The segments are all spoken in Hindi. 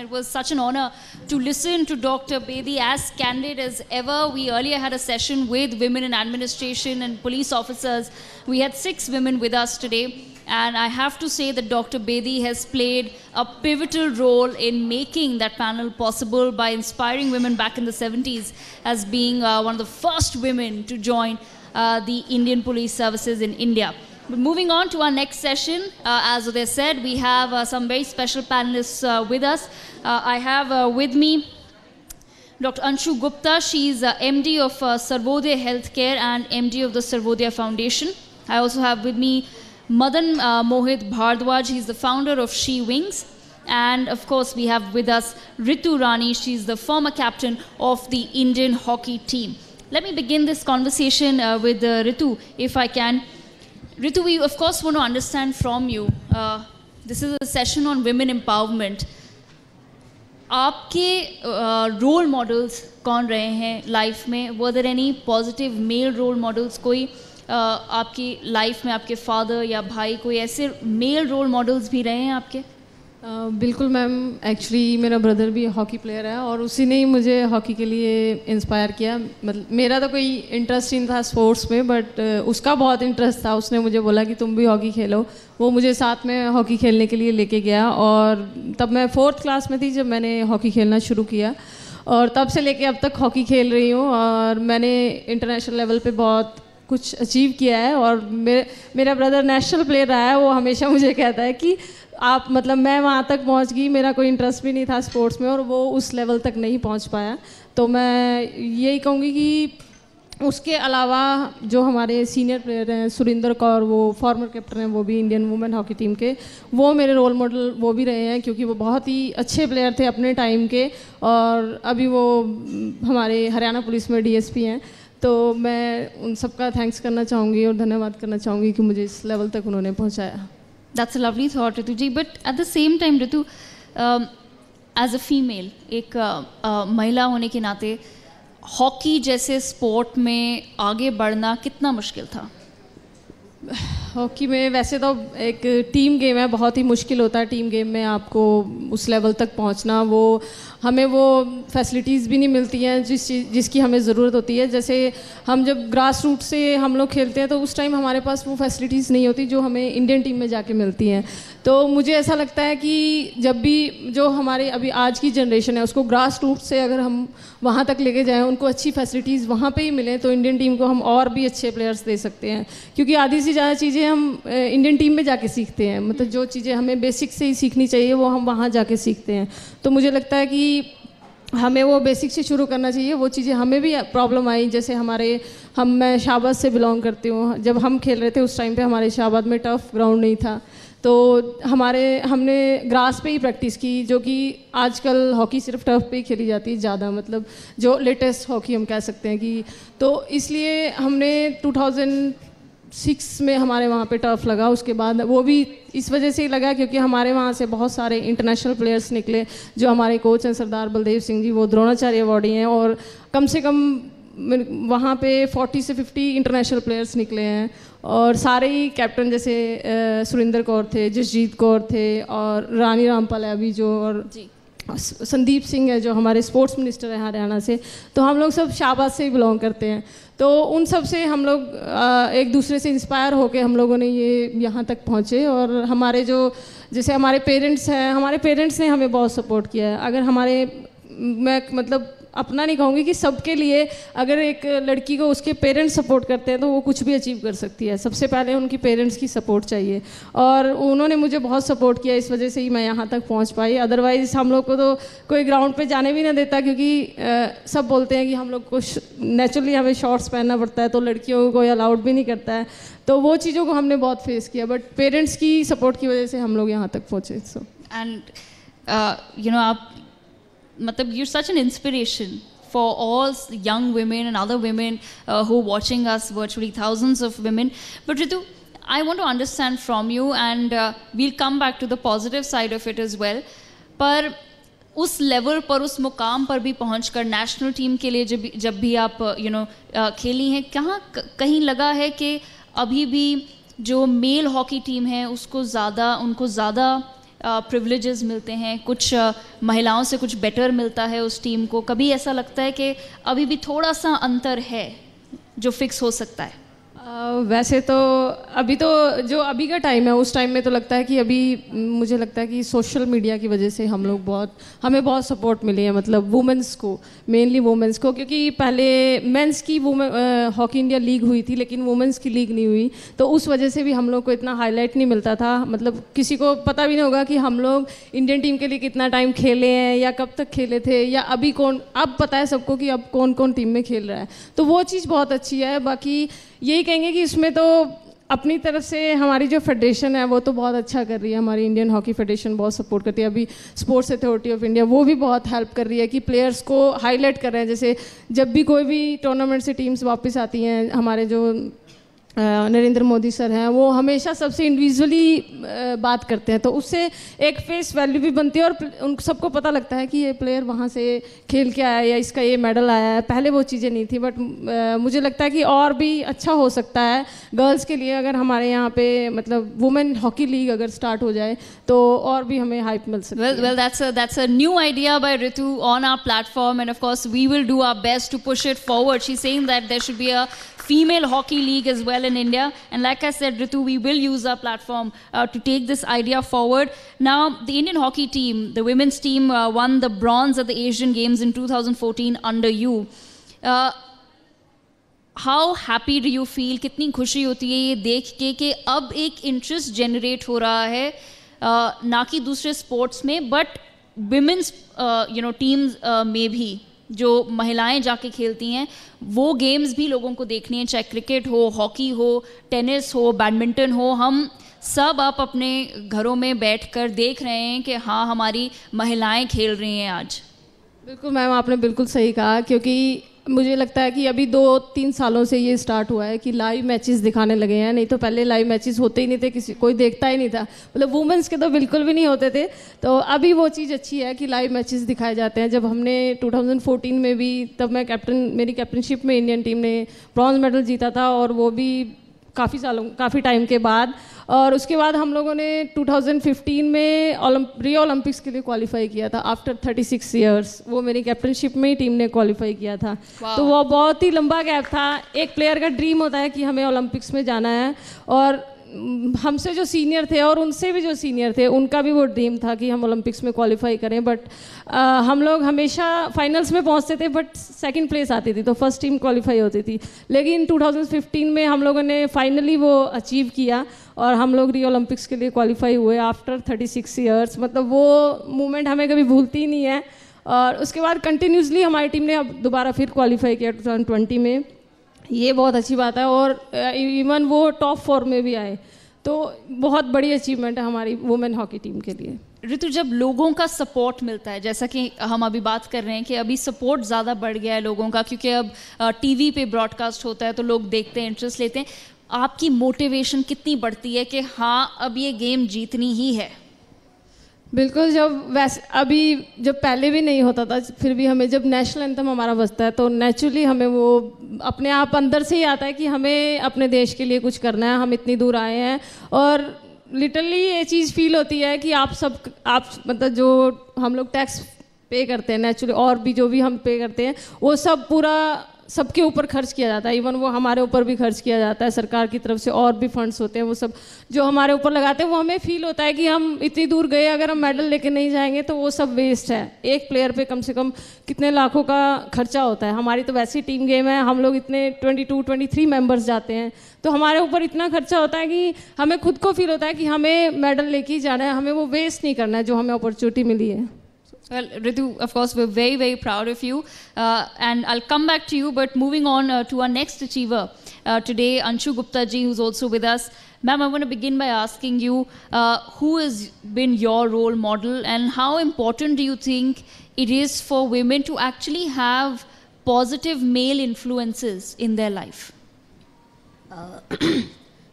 It was such an honor to listen to Dr. Bedi, as candid as ever. We earlier had a session with women in administration and police officers. We had 6 women with us today. And I have to say that Dr. Bedi has played a pivotal role in making that panel possible by inspiring women back in the 70s as being one of the first women to join the Indian police services in India. But moving on to our next session, as they said, we have some very special panelists with us. I have with me Dr. Anshu Gupta. She's MD of Sarvodaya Healthcare and MD of the Sarvodaya Foundation. I also have with me Madan Mohit Bhardwaj. He's the founder of She Wings. And of course, we have with us Ritu Rani. She's the former captain of the Indian hockey team. Let me begin this conversation with Ritu, if I can. Ritu, we of course want to understand from you. This is a session on women empowerment. आपके role models कौन रहे हैं life में? Were there any positive male role models? कोई आपकी life में आपके father या भाई कोई ऐसे male role models भी रहे हैं आपके? बिल्कुल मैम, एक्चुअली मेरा ब्रदर भी हॉकी प्लेयर है और उसी ने ही मुझे हॉकी के लिए इंस्पायर किया. मतलब मेरा तो कोई इंटरेस्ट नहीं था स्पोर्ट्स में, बट उसका बहुत इंटरेस्ट था. उसने मुझे बोला कि तुम भी हॉकी खेलो. वो मुझे साथ में हॉकी खेलने के लिए लेके गया और तब मैं 4th क्लास में थी जब मैंने हॉकी खेलना शुरू किया और तब से लेके अब तक हॉकी खेल रही हूँ और मैंने इंटरनेशनल लेवल पे बहुत कुछ अचीव किया है. और मेरा ब्रदर नेशनल प्लेयर रहा है. वो हमेशा मुझे कहता है कि आप मतलब मैं वहाँ तक पहुँच गई, मेरा कोई इंटरेस्ट भी नहीं था स्पोर्ट्स में और वो उस लेवल तक नहीं पहुँच पाया. तो मैं यही कहूँगी कि उसके अलावा जो हमारे सीनियर प्लेयर हैं, सुरिंदर कौर, वो फॉर्मर कैप्टन हैं, वो भी इंडियन वुमेन हॉकी टीम के, वो मेरे रोल मॉडल वो भी रहे हैं क्योंकि वो बहुत ही अच्छे प्लेयर थे अपने टाइम के और अभी वो हमारे हरियाणा पुलिस में DSP हैं. तो मैं उन सबका थैंक्स करना चाहूँगी और धन्यवाद करना चाहूँगी कि मुझे इस लेवल तक उन्होंने पहुँचाया. That's a lovely thought, Ritu ji. But at the same time, Ritu, as a female, एक महिला होने के नाते हॉकी जैसे स्पोर्ट में आगे बढ़ना कितना मुश्किल था? हॉकी में वैसे तो एक टीम गेम है, बहुत ही मुश्किल होता है टीम गेम में आपको उस लेवल तक पहुंचना. वो हमें वो फैसिलिटीज़ भी नहीं मिलती हैं जिसकी हमें ज़रूरत होती है. जैसे हम जब ग्रास रूट से हम लोग खेलते हैं तो उस टाइम हमारे पास वो फैसिलिटीज़ नहीं होती जो हमें इंडियन टीम में जाके मिलती हैं. तो मुझे ऐसा लगता है कि जब भी जो हमारे अभी आज की जनरेशन है उसको ग्रास रूट से अगर हम वहाँ तक लेके जाएँ, उनको अच्छी फैसिलिटीज़ वहाँ पे ही मिलें तो इंडियन टीम को हम और भी अच्छे प्लेयर्स दे सकते हैं. क्योंकि आधी से ज़्यादा चीज़ें हम इंडियन टीम में जाके सीखते हैं. मतलब जो चीज़ें हमें बेसिक से ही सीखनी चाहिए वो हम वहाँ जाके सीखते हैं. तो मुझे लगता है कि हमें वो बेसिक से शुरू करना चाहिए. वो चीज़ें हमें भी प्रॉब्लम आई. जैसे मैं शाहबाद से बिलोंग करती हूँ. जब हम खेल रहे थे उस टाइम पे हमारे शाहबाद में टफ ग्राउंड नहीं था, तो हमने ग्रास पे ही प्रैक्टिस की, जो कि आजकल हॉकी सिर्फ टर्फ पे ही खेली जाती है ज़्यादा. मतलब जो लेटेस्ट हॉकी हम कह सकते हैं कि, तो इसलिए हमने 2006 में हमारे वहाँ पे टर्फ लगा. उसके बाद वो भी इस वजह से ही लगा क्योंकि हमारे वहाँ से बहुत सारे इंटरनेशनल प्लेयर्स निकले. जो हमारे कोच हैं सरदार बलदेव सिंह जी, वो द्रोणाचार्य अवॉर्डी हैं और कम से कम वहाँ पे 40 से 50 इंटरनेशनल प्लेयर्स निकले हैं. और सारे ही कैप्टन जैसे सुरिंदर कौर थे, जसजीत कौर थे और रानी रामपाल है अभी जो, और संदीप सिंह है जो हमारे स्पोर्ट्स मिनिस्टर हैं हरियाणा से. तो हम लोग सब शाहबाद से ही बिलोंग करते हैं. तो उन सब से हम लोग एक दूसरे से इंस्पायर होकर हम लोगों ने ये यहाँ तक पहुँचे. और हमारे जैसे हमारे पेरेंट्स हैं, हमारे पेरेंट्स ने हमें बहुत सपोर्ट किया है. अगर मैं मतलब अपना नहीं कहूँगी कि सबके लिए, अगर एक लड़की को उसके पेरेंट्स सपोर्ट करते हैं तो वो कुछ भी अचीव कर सकती है. सबसे पहले उनकी पेरेंट्स की सपोर्ट चाहिए और उन्होंने मुझे बहुत सपोर्ट किया. इस वजह से ही मैं यहाँ तक पहुँच पाई. अदरवाइज़ हम लोग को तो कोई ग्राउंड पे जाने भी ना देता क्योंकि सब बोलते हैं कि हम लोग को नेचुरली हमें शॉर्ट्स पहनना पड़ता है, तो लड़कियों को कोई अलाउड भी नहीं करता है. तो वो चीज़ों को हमने बहुत फेस किया, बट पेरेंट्स की सपोर्ट की वजह से हम लोग यहाँ तक पहुँचे. सो एंड आप मतलब you're such an inspiration for all young women and other women who are watching us virtually, thousands of women. But Ritu, I want to understand from you, and we'll come back to the positive side of it as well. पर उस लेवल पर, उस मुकाम पर भी पहुंचकर नेशनल टीम के लिए जब भी आप खेली हैं, कहीं लगा है कि अभी भी जो मेल हॉकी टीम है उनको ज़्यादा प्रिविलेजेस मिलते हैं, कुछ महिलाओं से कुछ बेटर मिलता है उस टीम को, कभी ऐसा लगता है कि अभी भी थोड़ा सा अंतर है जो फिक्स हो सकता है? वैसे तो अभी तो जो अभी का टाइम है उस टाइम में तो लगता है कि अभी मुझे लगता है कि सोशल मीडिया की वजह से हमें बहुत सपोर्ट मिली है, मतलब वुमेंस को, मेनली वुमेंस को, क्योंकि पहले मेंस की हॉकी इंडिया लीग हुई थी लेकिन वुमेंस की लीग नहीं हुई, तो उस वजह से भी हम लोग को इतना हाईलाइट नहीं मिलता था, मतलब किसी को पता भी नहीं होगा कि हम लोग इंडियन टीम के लिए कितना टाइम खेले हैं या कब तक खेले थे, या अब पता है सबको कि अब कौन कौन टीम में खेल रहा है, तो वो चीज़ बहुत अच्छी है। बाकी यही कहेंगे कि इसमें तो अपनी तरफ से हमारी जो फेडरेशन है वो तो बहुत अच्छा कर रही है, हमारी इंडियन हॉकी फेडरेशन बहुत सपोर्ट करती है, अभी स्पोर्ट्स अथॉरिटी ऑफ इंडिया वो भी बहुत हेल्प कर रही है कि प्लेयर्स को हाईलाइट कर रहे हैं, जैसे जब भी कोई भी टूर्नामेंट से टीम्स वापस आती हैं, हमारे जो नरेंद्र मोदी सर हैं वो हमेशा सबसे इंडिविजुअली बात करते हैं, तो उससे एक फेस वैल्यू भी बनती है और उन सबको पता लगता है कि ये प्लेयर वहाँ से खेल के आया है या इसका ये मेडल आया है, पहले वो चीज़ें नहीं थी। बट मुझे लगता है कि और भी अच्छा हो सकता है गर्ल्स के लिए, अगर हमारे यहाँ पे मतलब वुमेन हॉकी लीग अगर स्टार्ट हो जाए तो और भी हमें हाइप मिल सकती है। Well, that's a new idea by Ritu on our platform, and of course we will do our best to push it forward. She's saying that there should be a female hockey league as well in India, and like I said, Ritu, we will use our platform to take this idea forward. Now, the Indian hockey team, the women's team, won the bronze at the Asian Games in 2014 under you. How happy do you feel? कितनी खुशी होती है ये देख के कि अब एक इंटरेस्ट जनरेट हो रहा है, ना कि दूसरे स्पोर्ट्स में बट विमेंस टीम्स में भी जो महिलाएं जाके खेलती हैं वो गेम्स भी लोगों को देखनी है, चाहे क्रिकेट हो, हॉकी हो, टेनिस हो, बैडमिंटन हो, हम सब आप अपने घरों में बैठकर देख रहे हैं कि हाँ हमारी महिलाएं खेल रही हैं आज। बिल्कुल मैम, आपने बिल्कुल सही कहा, क्योंकि मुझे लगता है कि अभी 2-3 सालों से ये स्टार्ट हुआ है कि लाइव मैचेस दिखाने लगे हैं, नहीं तो पहले लाइव मैचेस होते ही नहीं थे, कोई देखता ही नहीं था, मतलब वुमेंस के तो बिल्कुल भी नहीं होते थे, तो अभी वो चीज़ अच्छी है कि लाइव मैचेस दिखाए जाते हैं। जब हमने 2014 में भी, तब मैं मेरी कैप्टनशिप में इंडियन टीम ने ब्रॉन्ज मेडल जीता था, और वो भी काफ़ी टाइम के बाद, और उसके बाद हम लोगों ने 2015 में रियो ओलंपिक्स के लिए क्वालिफाई किया था आफ्टर 36 इयर्स, वो मेरी कैप्टनशिप में ही टीम ने क्वालिफाई किया था। तो वो बहुत ही लंबा गैप था, एक प्लेयर का ड्रीम होता है कि हमें ओलंपिक्स में जाना है, और हमसे जो सीनियर थे और उनसे भी जो सीनियर थे उनका भी वो ड्रीम था कि हम ओलंपिक्स में क्वालिफाई करें, बट हम लोग हमेशा फाइनल्स में पहुंचते थे बट सेकंड प्लेस आती थी, तो फर्स्ट टीम क्वालिफाई होती थी। लेकिन 2015 में हम लोगों ने फाइनली वो अचीव किया और हम लोग रियो ओलंपिक्स के लिए क्वालिफाई हुए आफ्टर 36 ईयर्स, मतलब वो मोमेंट हमें कभी भूलती ही नहीं है। और उसके बाद कंटिन्यूसली हमारी टीम ने अब दोबारा फिर क्वालिफाई किया 2020 में, ये बहुत अच्छी बात है, और इवन वो टॉप 4 में भी आए, तो बहुत बड़ी अचीवमेंट है हमारी वुमेन हॉकी टीम के लिए। ऋतु, जब लोगों का सपोर्ट मिलता है, जैसा कि हम अभी बात कर रहे हैं कि अभी सपोर्ट ज़्यादा बढ़ गया है लोगों का, क्योंकि अब टीवी पे ब्रॉडकास्ट होता है तो लोग देखते हैं, इंटरेस्ट लेते हैं, आपकी मोटिवेशन कितनी बढ़ती है कि हाँ अब ये गेम जीतनी ही है? बिल्कुल, जब पहले भी नहीं होता था, फिर भी हमें जब नेशनल एंथम हमारा बजता है तो नेचुरली हमें वो अपने आप अंदर से ही आता है कि हमें अपने देश के लिए कुछ करना है, हम इतनी दूर आए हैं, और लिटरली ये चीज़ फील होती है कि आप मतलब जो हम लोग टैक्स पे करते हैं नेचुरली, और भी जो भी हम पे करते हैं वो सब पूरा सबके ऊपर खर्च किया जाता है, इवन वो हमारे ऊपर भी खर्च किया जाता है सरकार की तरफ से, और भी फंड्स होते हैं, वो सब जो हमारे ऊपर लगाते हैं, वो हमें फील होता है कि हम इतनी दूर गए, अगर हम मेडल लेके नहीं जाएंगे तो वो सब वेस्ट है। एक प्लेयर पे कम से कम कितने लाखों का खर्चा होता है, हमारी तो वैसी टीम गेम है, हम लोग इतने 22-23 मेंबर्स जाते हैं, तो हमारे ऊपर इतना खर्चा होता है कि हमें खुद को फील होता है कि हमें मेडल लेके ही जाना है, हमें वो वेस्ट नहीं करना है जो हमें अपॉर्चुनिटी मिली है। Well, Ritu, of course, we're very, very proud of you. And I'll come back to you, but moving on to our next achiever today, Anshu Gupta ji, who's also with us. Ma'am, I want to begin by asking you, who has been your role model, and how important do you think it is for women to actually have positive male influences in their life?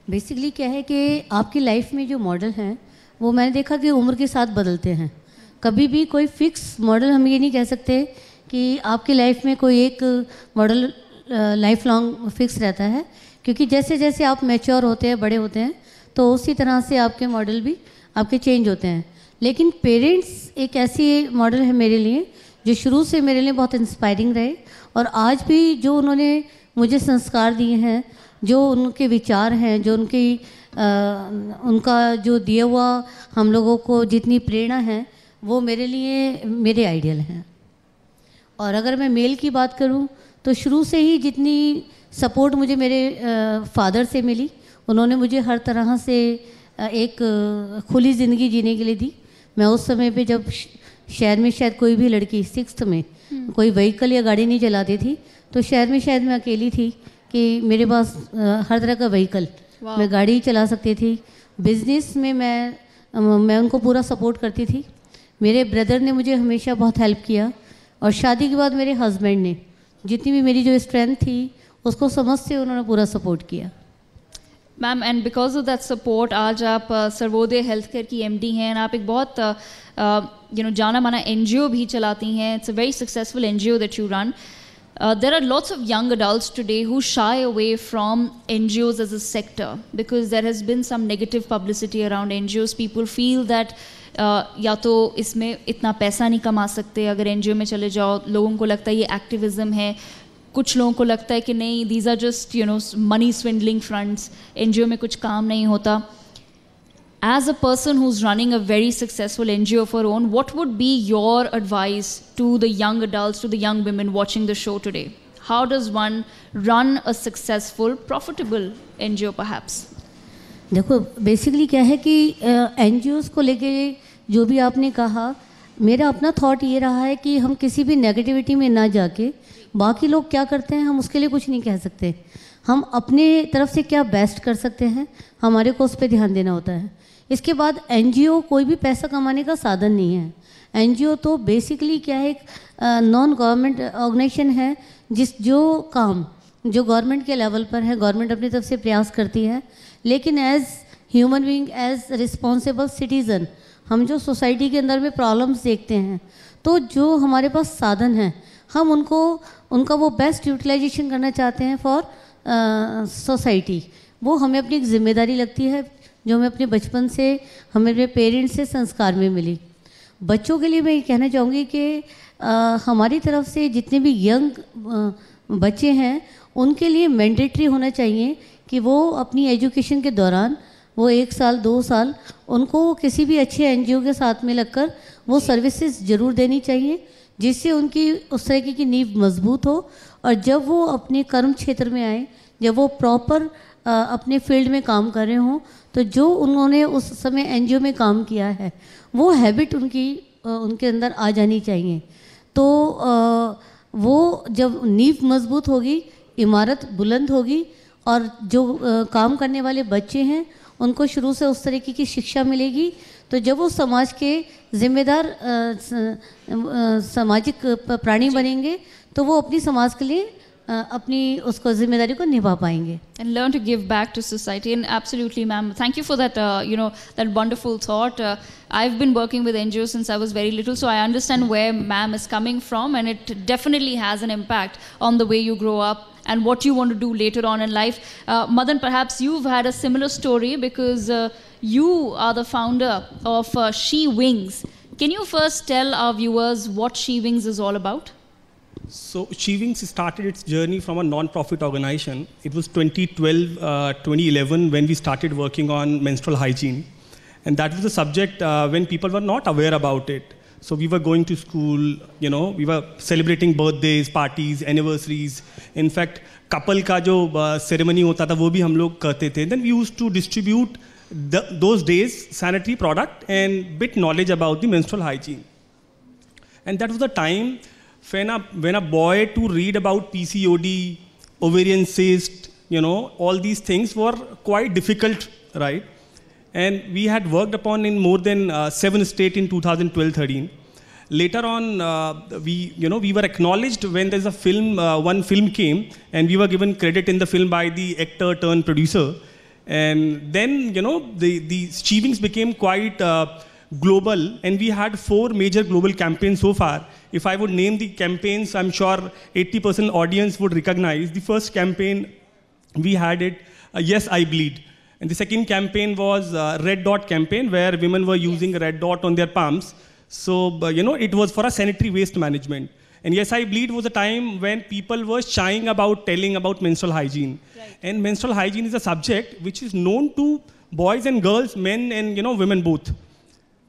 Basically क्या है कि आपकी लाइफ में जो मॉडल हैं वो मैंने देखा कि उम्र के साथ बदलते हैं, कभी भी कोई फिक्स मॉडल हम ये नहीं कह सकते कि आपकी लाइफ में कोई एक मॉडल लाइफ लॉन्ग फिक्स रहता है, क्योंकि जैसे जैसे आप मैच्योर होते हैं, बड़े होते हैं, तो उसी तरह से आपके मॉडल भी आपके चेंज होते हैं। लेकिन पेरेंट्स एक ऐसी मॉडल है मेरे लिए जो शुरू से मेरे लिए बहुत इंस्पायरिंग रहे, और आज भी जो उन्होंने मुझे संस्कार दिए हैं, जो उनके विचार हैं, जो उनका जो दिया हुआ हम लोगों को जितनी प्रेरणा है, वो मेरे लिए मेरे आइडियल हैं। और अगर मैं मेल की बात करूं तो शुरू से ही जितनी सपोर्ट मुझे मेरे फादर से मिली, उन्होंने मुझे हर तरह से एक खुली ज़िंदगी जीने के लिए दी। मैं उस समय पे जब शहर में शायद कोई भी लड़की 6th में कोई व्हीकल या गाड़ी नहीं चलाती थी, तो शहर में शायद मैं अकेली थी कि मेरे पास हर तरह का व्हीकल, मैं गाड़ी चला सकती थी। बिज़नेस में मैं उनको पूरा सपोर्ट करती थी। मेरे ब्रदर ने मुझे हमेशा बहुत हेल्प किया, और शादी के बाद मेरे हस्बैंड ने जितनी भी मेरी जो स्ट्रेंथ थी उसको समझते उन्होंने पूरा सपोर्ट किया। Ma'am, and because of that support आज आप सर्वोदय हेल्थ केयर की MD हैं, और आप एक बहुत जाना माना NGO भी चलाती हैं। It's a very successful NGO that you run. There are lots of young adults today who shy away from NGOs as a sector because there has been some negative publicity around NGOs. People feel that या तो इसमें इतना पैसा नहीं कमा सकते अगर NGO में चले जाओ, लोगों को लगता है ये एक्टिविज्म है, कुछ लोगों को लगता है कि नहीं, these are just money swindling fronts, NGO में कुछ काम नहीं होता. As a person who's running a very successful NGO of her own, what would be your advice to the young adults, to the young women watching the show today? How does one run a successful, profitable NGO perhaps? देखो, बेसिकली क्या है कि NGOs को लेके जो भी आपने कहा, मेरा अपना थॉट ये रहा है कि हम किसी भी नेगेटिविटी में ना जाके बाकी लोग क्या करते हैं हम उसके लिए कुछ नहीं कह सकते। हम अपने तरफ से क्या बेस्ट कर सकते हैं, हमारे को उस पर ध्यान देना होता है। इसके बाद NGO कोई भी पैसा कमाने का साधन नहीं है। NGO तो बेसिकली क्या है, एक नॉन गवर्नमेंट ऑर्गेनाइजेशन है जो काम जो गवर्नमेंट के लेवल पर है, गवर्नमेंट अपनी तरफ से प्रयास करती है, लेकिन as human being, as responsible citizen, हम जो सोसाइटी के अंदर में प्रॉब्लम्स देखते हैं, तो जो हमारे पास साधन हैं हम उनका वो बेस्ट यूटिलाइजेशन करना चाहते हैं फॉर सोसाइटी। वो हमें अपनी एक जिम्मेदारी लगती है जो हमें अपने बचपन से, हमें अपने पेरेंट्स से संस्कार में मिली। बच्चों के लिए मैं ये कहना चाहूँगी कि हमारी तरफ से जितने भी यंग बच्चे हैं उनके लिए मैंडेटरी होना चाहिए कि वो अपनी एजुकेशन के दौरान वो 1 साल 2 साल उनको किसी भी अच्छे NGO के साथ में लगकर वो सर्विसेज ज़रूर देनी चाहिए, जिससे उनकी उस तरीके की नींव मजबूत हो। और जब वो अपने कर्म क्षेत्र में आए, जब वो प्रॉपर अपने फील्ड में काम कर रहे हों, तो जो उन्होंने उस समय NGO में काम किया है वो हैबिट उनके अंदर आ जानी चाहिए। तो वो जब नींव मजबूत होगी, इमारत बुलंद होगी, और जो काम करने वाले बच्चे हैं उनको शुरू से उस तरीके की शिक्षा मिलेगी, तो जब वो समाज के जिम्मेदार सामाजिक प्राणी बनेंगे तो वो अपनी समाज के लिए अपनी उसको जिम्मेदारी को निभा पाएंगे। And learn to give back to society. And absolutely, ma'am, thank you for that, that wonderful thought. I've been working with NGOs since I was very little, so I understand where ma'am is coming from, and it definitely has an impact on the way you grow up and what you want to do later on in life. Madan, perhaps you've had a similar story because you are the founder of She Wings. Can you first tell our viewers what She Wings is all about? So She Wings started its journey from a non-profit organization. It was 2012, 2011 when we started working on menstrual hygiene. And that was a subject when people were not aware about it. So we were going to school, we were celebrating birthdays, parties, anniversaries. In fact, couple का जो ceremony होता था वो भी हम लोग करते थे. Then we used to distribute those days sanitary product and bit knowledge about the menstrual hygiene. And that was the time when a boy to read about PCOD, ovarian cyst, all these things were quite difficult, right? And we had worked upon in more than 7 states in 2012-13. Later on, we were acknowledged when there's a film, one film came, and we were given credit in the film by the actor turned producer. And then, the She Wings became quite global, and we had 4 major global campaigns so far. If I would name the campaigns, I'm sure 80% audience would recognize. The first campaign, we had it, Yes, I Bleed. And the second campaign was Red Dot campaign, where women were using red dot on their palms. So, it was for a sanitary waste management. And yes, I believe it was a time when people were shying about telling about menstrual hygiene. Right. And menstrual hygiene is a subject which is known to boys and girls, men and women both.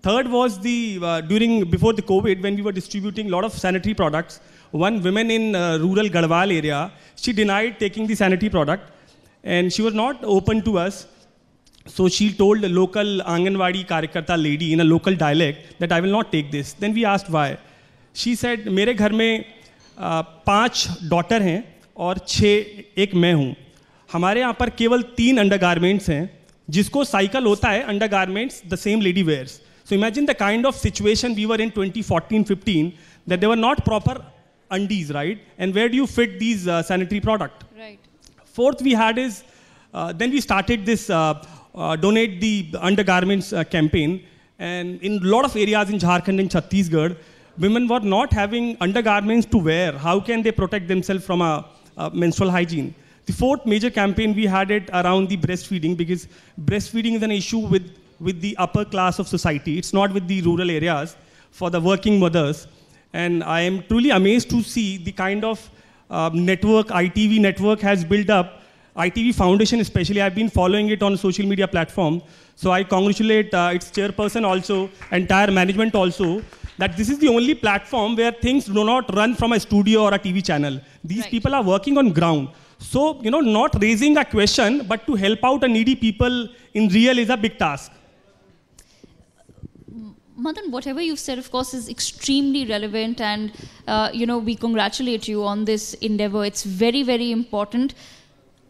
Third was before the COVID, when we were distributing a lot of sanitary products. One woman in rural Garhwal area, she denied taking the sanitary product, and she was not open to us. So she told the local Anganwadi Karyakarta lady in a local dialect that I will not take this. Then we asked why. She said, मेरे घर में 5 डॉटर हैं और 6 एक मैं हूँ. हमारे यहाँ पर केवल 3 अंडरगारमेंट्स हैं, जिसको साइकिल होता है undergarments the same lady wears. So imagine the kind of situation we were in 2014-15, that there were not proper undies, right? And where do you fit these sanitary product? Right. Fourth we had is, then we started this donate the undergarments campaign, and in a lot of areas in Jharkhand and Chhattisgarh, women were not having undergarments to wear. How can they protect themselves from a menstrual hygiene? The fourth major campaign we had it around the breastfeeding, because breastfeeding is an issue with the upper class of society. It's not with the rural areas for the working mothers. And I am truly amazed to see the kind of network ITV network has built up. ITV Foundation especially, I've been following it on social media platform. So I congratulate its chairperson also, entire management also, that this is the only platform where things do not run from a studio or a TV channel. These people are working on ground. So, not raising a question, but to help out a needy people in real is a big task. Madan, whatever you've said, of course, is extremely relevant, and we congratulate you on this endeavor. It's very, very important.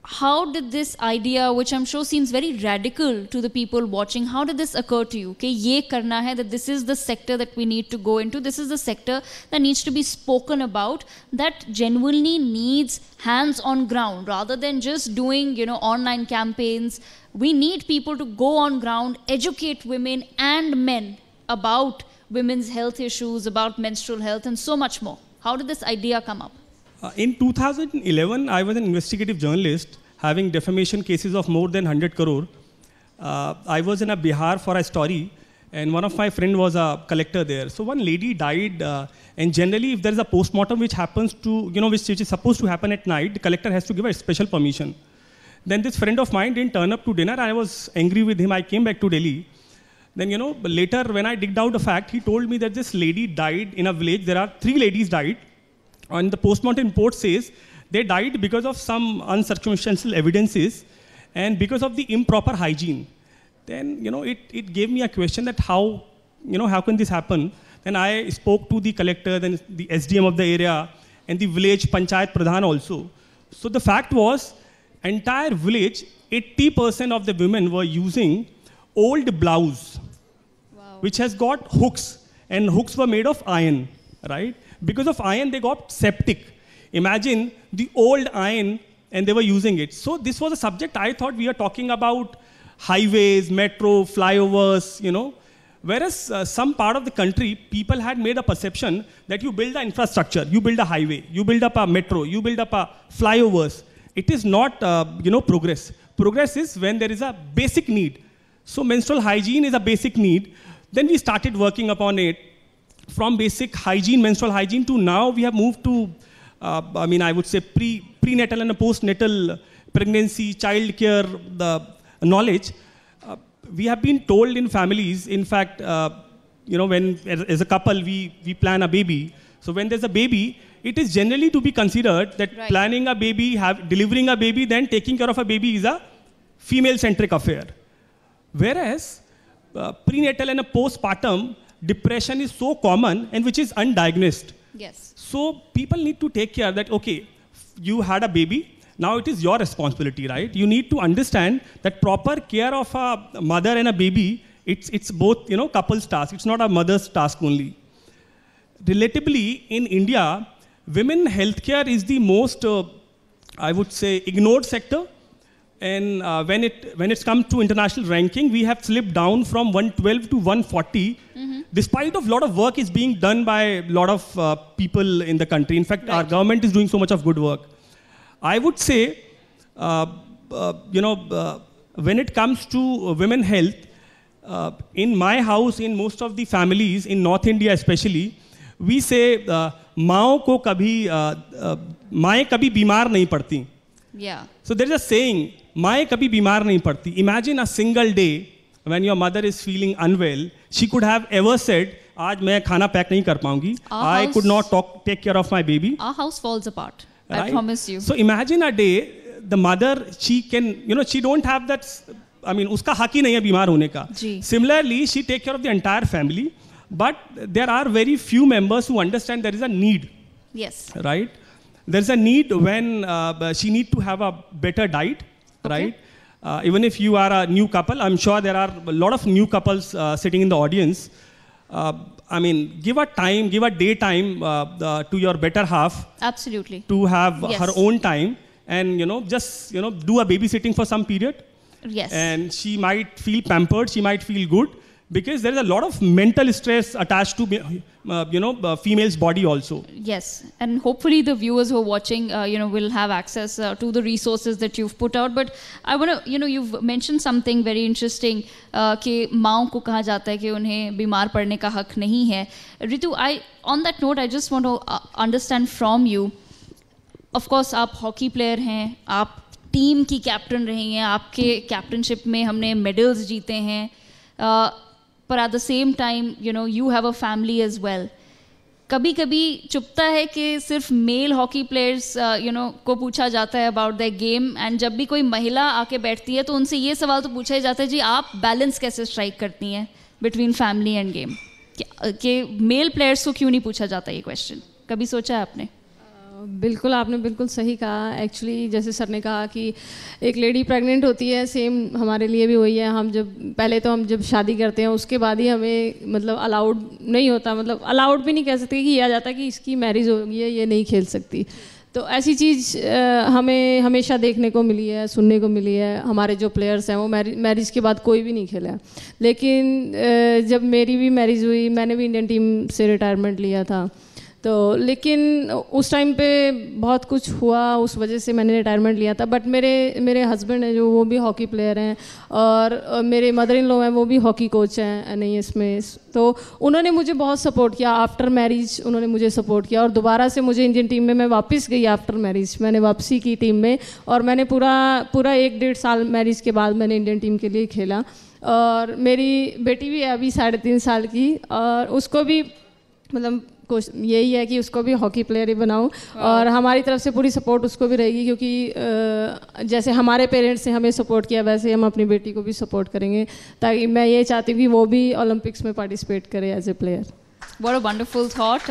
How did this idea, which I'm sure seems very radical to the people watching, how did this occur to you? Okay, ye karna hai, that this is the sector that we need to go into. This is the sector that needs to be spoken about, that genuinely needs hands on ground rather than just doing, online campaigns. We need people to go on ground, educate women and men about women's health issues, about menstrual health, and so much more. How did this idea come up? In 2011, I was an investigative journalist having defamation cases of more than 100 crore. I was in Bihar for a story, and one of my friends was a collector there. So one lady died, and generally if there is a postmortem which happens to, which is supposed to happen at night, the collector has to give a special permission. Then this friend of mine didn't turn up to dinner. I was angry with him. I came back to Delhi. Then, later when I digged out the fact, he told me that this lady died in a village. There are 3 ladies died. And the postmortem report says they died because of some uncircumstantial evidences and because of the improper hygiene. Then, it gave me a question that how can this happen? Then I spoke to the collector, then the SDM of the area, and the village Panchayat Pradhan also. So the fact was, entire village, 80% of the women were using old blouse, which has got hooks, and hooks were made of iron, right? Because of iron, they got septic. Imagine the old iron, and they were using it. So this was a subject I thought we are talking about highways, metro, flyovers, whereas some part of the country, people had made a perception that you build the infrastructure, you build a highway, you build up a metro, you build up a flyovers. It is not, progress. Progress is when there is a basic need. So menstrual hygiene is a basic need. Then we started working upon it. From basic hygiene, menstrual hygiene, to now we have moved to, I would say prenatal and postnatal pregnancy, child care, the knowledge. We have been told in families, in fact, when as a couple we plan a baby. So when there's a baby, it is generally to be considered that planning a baby, delivering a baby, then taking care of a baby is a female-centric affair. Whereas prenatal and postpartum, depression is so common and which is undiagnosed. Yes. So people need to take care that, okay, you had a baby, now it is your responsibility, right? You need to understand that proper care of a mother and a baby, it's both, couple's task. It's not a mother's task only. Relatively, in India, women healthcare is the most, I would say, ignored sector. And when it's come to international ranking, we have slipped down from 112 to 140. Despite of a lot of work is being done by a lot of people in the country. In fact, our government is doing so much of good work. I would say, when it comes to women health, in my house, in most of the families, in North India especially, we say माओं को कभी माएँ कभी बीमार नहीं पड़ती. Yeah. So there is a saying, माएँ कभी बीमार नहीं पड़ती. Imagine a single day when your mother is feeling unwell, she could have ever said, आज मैं खाना पैक नहीं कर पाऊंगी. I could not take care of my baby. Our house falls apart. Right? I promise you. So imagine a day, the mother, she can, she don't have that, I mean, उसका हक ही नहीं है बीमार होने का. Similarly, she take care of the entire family, but there are very few members who understand there is a need. Yes. Right? There is a need when she need to have a better diet, right? Even if you are a new couple, I'm sure there are a lot of new couples sitting in the audience. I mean, give a time, give a day time to your better half. Absolutely. To have her own time and, just, do a babysitting for some period. Yes. And she might feel pampered, she might feel good, because there is a lot of mental stress attached to, female's body also. Yes. And hopefully the viewers who are watching, will have access to the resources that you've put out. But I want to, you've mentioned something very interesting, कि माँओं को कहा जाता है कि उन्हें बीमार पड़ने का हक नहीं है. Ritu, on that note, I just want to understand from you, of course, आप हॉकी प्लेयर हैं, आप टीम की कैप्टन रही हैं, आपके कैप्टनशिप में हमने मेडल्स जीते हैं, पर at the same time you have a family as well. कभी कभी चुभता है कि सिर्फ मेल हॉकी प्लेयर्स को पूछा जाता है अबाउट द गेम, एंड जब भी कोई महिला आके बैठती है तो उनसे ये सवाल तो पूछा ही जाता है, जी आप बैलेंस कैसे स्ट्राइक करती हैं बिटवीन फैमिली एंड गेम, कि मेल प्लेयर्स को क्यों नहीं पूछा जाता ये क्वेश्चन? कभी सोचा है आपने? बिल्कुल, आपने बिल्कुल सही कहा. एक्चुअली जैसे सर ने कहा कि एक लेडी प्रेग्नेंट होती है, सेम हमारे लिए भी वही है. हम जब शादी करते हैं उसके बाद ही हमें मतलब अलाउड नहीं होता, मतलब अलाउड भी नहीं कह सकते कि किया जाता कि इसकी मैरिज हो गई है, ये नहीं खेल सकती. तो ऐसी चीज़ हमें हमेशा देखने को मिली है, सुनने को मिली है. हमारे जो प्लेयर्स हैं वो मैरिज के बाद कोई भी नहीं खेला. लेकिन जब मेरी भी मैरिज हुई, मैंने भी इंडियन टीम से रिटायरमेंट लिया था. तो लेकिन उस टाइम पे बहुत कुछ हुआ, उस वजह से मैंने रिटायरमेंट लिया था. बट मेरे हस्बैंड हैं जो वो भी हॉकी प्लेयर हैं, और मेरे मदर इन लॉ हैं वो भी हॉकी कोच हैं NIS में. तो उन्होंने मुझे बहुत सपोर्ट किया. आफ्टर मैरिज उन्होंने मुझे सपोर्ट किया, और दोबारा से मुझे इंडियन टीम में मैं वापस गई. आफ्टर मैरिज मैंने वापसी की टीम में, और मैंने पूरा 1.5 साल मैरिज के बाद मैंने इंडियन टीम के लिए खेला. और मेरी बेटी भी है अभी 3.5 साल की, और उसको भी मतलब यही है कि उसको भी हॉकी प्लेयर ही बनाऊं. और हमारी तरफ से पूरी सपोर्ट उसको भी रहेगी, क्योंकि जैसे हमारे पेरेंट्स ने हमें सपोर्ट किया वैसे हम अपनी बेटी को भी सपोर्ट करेंगे, ताकि मैं ये चाहती हूँ कि वो भी ओलंपिक्स में पार्टिसिपेट करे as a player. What a wonderful thought.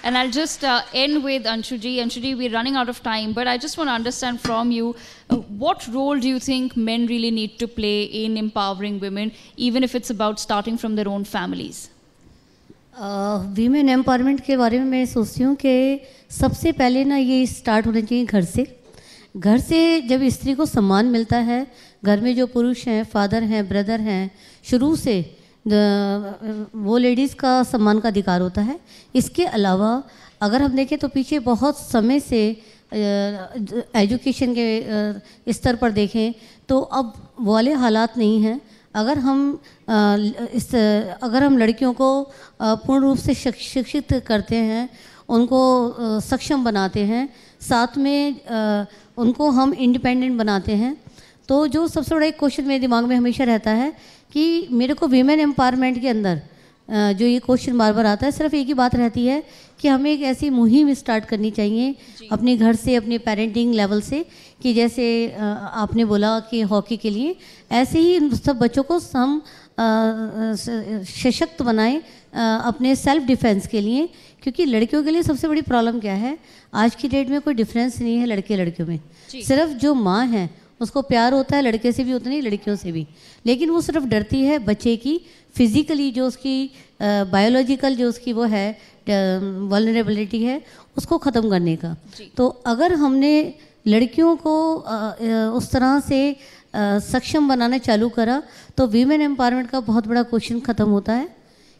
And I'll just end with Anshuji. Anshuji, we're running out of time, but I just want to understand from you, what role do you think men really need to play in empowering women, even if it's about starting from their own families? Women empowerment के बारे में मैं सोचती हूँ कि सबसे पहले ना ये स्टार्ट होना चाहिए घर से. घर से जब स्त्री को सम्मान मिलता है, घर में जो पुरुष हैं, फादर हैं, ब्रदर हैं, शुरू से वो लेडीज़ का सम्मान का अधिकार होता है. इसके अलावा अगर हम देखें तो पीछे बहुत समय से एजुकेशन के स्तर पर देखें तो अब वाले हालात नहीं हैं. अगर हम लड़कियों को पूर्ण रूप से शिक्षित करते हैं, उनको सक्षम बनाते हैं, साथ में उनको हम इंडिपेंडेंट बनाते हैं, तो जो सबसे बड़ा एक क्वेश्चन मेरे दिमाग में हमेशा रहता है कि मेरे को वीमेन एम्पावरमेंट के अंदर जो ये क्वेश्चन बार बार आता है, सिर्फ एक ही बात रहती है कि हमें एक ऐसी मुहिम स्टार्ट करनी चाहिए अपने घर से, अपने पेरेंटिंग लेवल से, कि जैसे आपने बोला कि हॉकी के लिए, ऐसे ही सब बच्चों को हम सशक्त बनाएं अपने सेल्फ डिफेंस के लिए. क्योंकि लड़कियों के लिए सबसे बड़ी प्रॉब्लम क्या है, आज की डेट में कोई डिफरेंस नहीं है लड़कियों में. सिर्फ जो माँ है उसको प्यार होता है लड़के से भी उतना ही लड़कियों से भी, लेकिन वो सिर्फ डरती है बच्चे की फिज़िकली जो उसकी बायोलॉजिकल जो उसकी वो है वल्नरेबिलिटी है उसको ख़त्म करने का. तो अगर हमने लड़कियों को उस तरह से सक्षम बनाना चालू करा तो वीमेन एम्पावरमेंट का बहुत बड़ा क्वेश्चन ख़त्म होता है.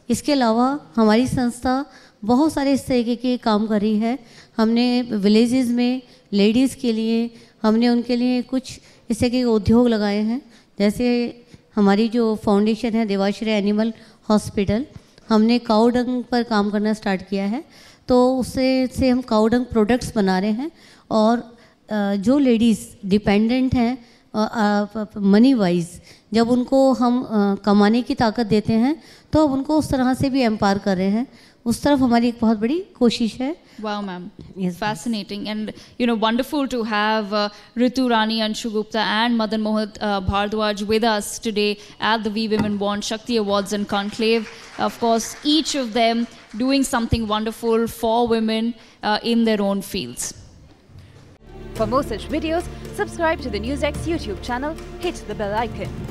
इसके अलावा हमारी संस्था बहुत सारे इस तरीके के काम कर रही है. हमने विलेजेस में लेडीज़ के लिए हमने उनके लिए कुछ इस तरह के उद्योग लगाए हैं जैसे हमारी जो फाउंडेशन है देवाश्रय एनिमल हॉस्पिटल, हमने काऊ डंग पर काम करना स्टार्ट किया है। तो उससे हम काऊ डंग प्रोडक्ट्स बना रहे हैं, और जो लेडीज़ डिपेंडेंट हैं मनी वाइज, जब उनको हम कमाने की ताकत देते हैं तो अब उनको उस तरह से भी एम्पावर कर रहे हैं। उस तरफ हमारी एक बहुत बड़ी कोशिश है। Wow, ma'am. Yes, Fascinating. And, wonderful to have Ritu Rani, Anshu Gupta and Madan Mohit Bhardwaj with us today at the We Women Want Shakti Awards and Conclave. Of course, each of them doing something wonderful for women in their own fields. For more such videos, subscribe to the NewsX YouTube channel, hit the bell icon.